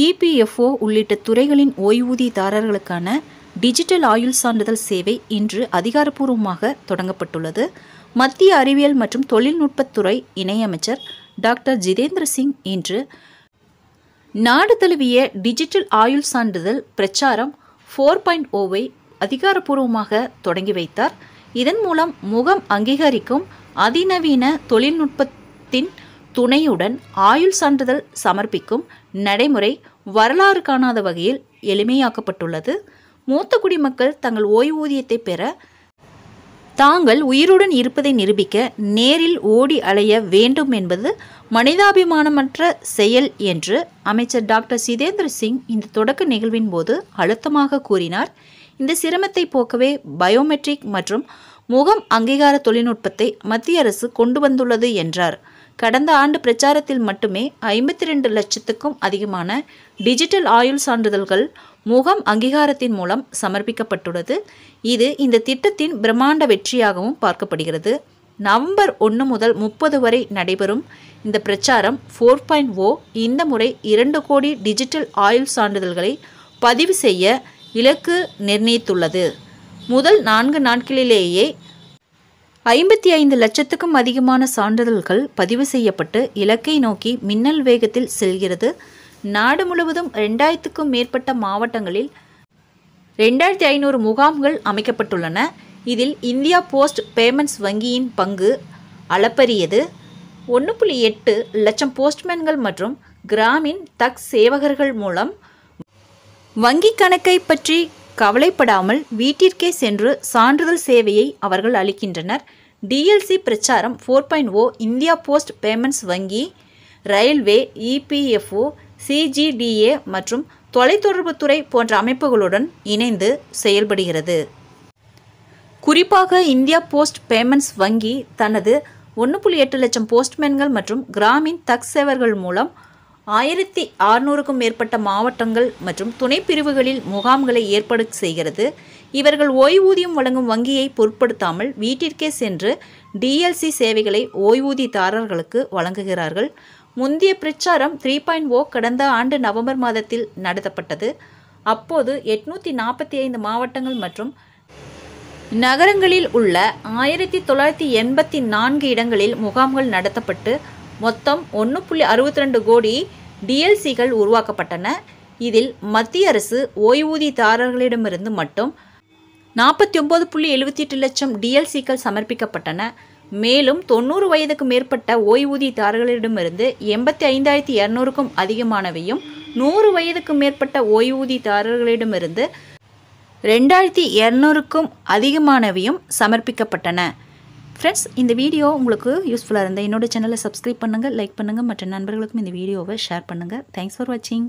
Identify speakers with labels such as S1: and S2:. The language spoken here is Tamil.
S1: இபிஎஃப்ஓ உள்ளிட்ட துறைகளின் ஓய்வூதியதாரர்களுக்கான டிஜிட்டல் ஆயுள் சான்றிதழ் சேவை இன்று அதிகாரப்பூர்வமாக தொடங்கப்பட்டுள்ளது. மத்திய அறிவியல் மற்றும் தொழில்நுட்பத்துறை இணையமைச்சர் டாக்டர் ஜிதேந்திர சிங் இன்று நாடு தழுவிய டிஜிட்டல் ஆயுள் சான்றிதழ் பிரச்சாரம் 4.0வை அதிகாரப்பூர்வமாக தொடங்கி வைத்தார். இதன் மூலம் முகம் அங்கீகரிக்கும் அதிநவீன தொழில்நுட்பத்தின் துணையுடன் ஆயுள் சான்றிதழ் சமர்ப்பிக்கும் நடைமுறை வரலாறு காணாத வகையில் எளிமையாக்கப்பட்டுள்ளது. மூத்த குடிமக்கள் தங்கள் ஓய்வூதியத்தை பெற தாங்கள் உயிருடன் இருப்பதை நிரூபிக்க நேரில் ஓடி அலைய வேண்டும் என்பது மனிதாபிமானமற்ற செயல் என்று அமைச்சர் டாக்டர் ஜிதேந்திர சிங் இந்த தொடக்க நிகழ்வின் போது அழுத்தமாக கூறினார். இந்த சிரமத்தை போக்கவே பயோமெட்ரிக் மற்றும் முகம் அங்கீகார தொழில்நுட்பத்தை மத்திய அரசு கொண்டு வந்துள்ளது என்றார். கடந்த ஆண்டு பிரச்சாரத்தில் மட்டுமே 52 லட்சத்துக்கும் அதிகமான டிஜிட்டல் ஆயுள் சான்றிதழ்கள் முகம் அங்கீகாரத்தின் மூலம் சமர்ப்பிக்கப்பட்டுள்ளது. இது இந்த திட்டத்தின் பிரம்மாண்ட வெற்றியாகவும் பார்க்கப்படுகிறது. நவம்பர் 1 முதல் 30 வரை நடைபெறும் இந்த பிரச்சாரம் 4.0 இந்த முறை 2 கோடி டிஜிட்டல் ஆயுள் சான்றிதழ்களை பதிவு செய்ய இலக்கு நிர்ணயித்துள்ளது. முதல் 4 நாட்களிலேயே 55 லட்சத்துக்கும் அதிகமான சான்றிதழ்கள் பதிவு செய்யப்பட்டு இலக்கை நோக்கி மின்னல் வேகத்தில் செல்கிறது. நாடு முழுவதும் 2000க்கும் மேற்பட்ட மாவட்டங்களில் 2500 முகாம்கள் அமைக்கப்பட்டுள்ளன. இதில் இந்தியா போஸ்ட் பேமெண்ட்ஸ் வங்கியின் பங்கு அளப்பரியது. 1.8 லட்சம் போஸ்ட்மேன்கள் மற்றும் கிராமின் தக் சேவகர்கள் மூலம் வங்கி கணக்கை பற்றி கவலைப்படாமல் வீட்டிற்கே சென்று சான்றிதழ் சேவையை அவர்கள் அளிக்கின்றனர். டிஎல்சி பிரச்சாரம் 4.0 இந்தியா போஸ்ட் பேமெண்ட்ஸ் வங்கி, ரயில்வே, இபிஎஃப்ஓ, சிஜிடிஏ மற்றும் தொலைத்தொடர்புத்துறை போன்ற அமைப்புகளுடன் இணைந்து செயல்படுகிறது. குறிப்பாக இந்தியா போஸ்ட் பேமெண்ட்ஸ் வங்கி தனது 1.8 லட்சம் போஸ்ட்மேன்கள் மற்றும் கிராமின் தக் சேவர்கள் மூலம் 1600க்கும் மேற்பட்ட மாவட்டங்கள் மற்றும் துணை பிரிவுகளில் முகாம்களை ஏற்பாடு செய்கிறது. இவர்கள் ஓய்வூதியம் வழங்கும் வங்கியை பொருட்படுத்தாமல் வீட்டிற்கே சென்று டிஎல்சி சேவைகளை ஓய்வூதியதாரர்களுக்கு வழங்குகிறார்கள். முந்தைய பிரச்சாரம் 3.0 கடந்த ஆண்டு நவம்பர் மாதத்தில் நடத்தப்பட்டது. அப்போது 845 மாவட்டங்கள் மற்றும் நகரங்களில் உள்ள 1984 இடங்களில் முகாம்கள் நடத்தப்பட்டு மொத்தம் 1.62 கோடி டிஎல்சிகள் உருவாக்கப்பட்டன. இதில் மத்திய அரசு ஓய்வூதியதாரர்களிடமிருந்து மட்டும் 49.78 லட்சம் டிஎல்சிகள் சமர்ப்பிக்கப்பட்டன. மேலும் 90 வயதுக்கு மேற்பட்ட ஓய்வூதியதாரர்களிடமிருந்து 85,200க்கும் அதிகமானவையும் 100 வயதுக்கு மேற்பட்ட ஓய்வூதியதாரர்களிடமிருந்து 2,200க்கும் அதிகமானவையும் சமர்ப்பிக்கப்பட்டன. ஃப்ரெண்ட்ஸ், இந்த வீடியோ உங்களுக்கு யூஸ்ஃபுல்லாக இருந்தால் என்னோட சேனலை சப்ஸ்கிரைப் பண்ணுங்கள், லைக் பண்ணுங்கள், மற்ற நண்பர்களுக்கும் இந்த வீடியோவை ஷேர் பண்ணுங்கள். தேங்க்ஸ் ஃபார் வாட்சிங்.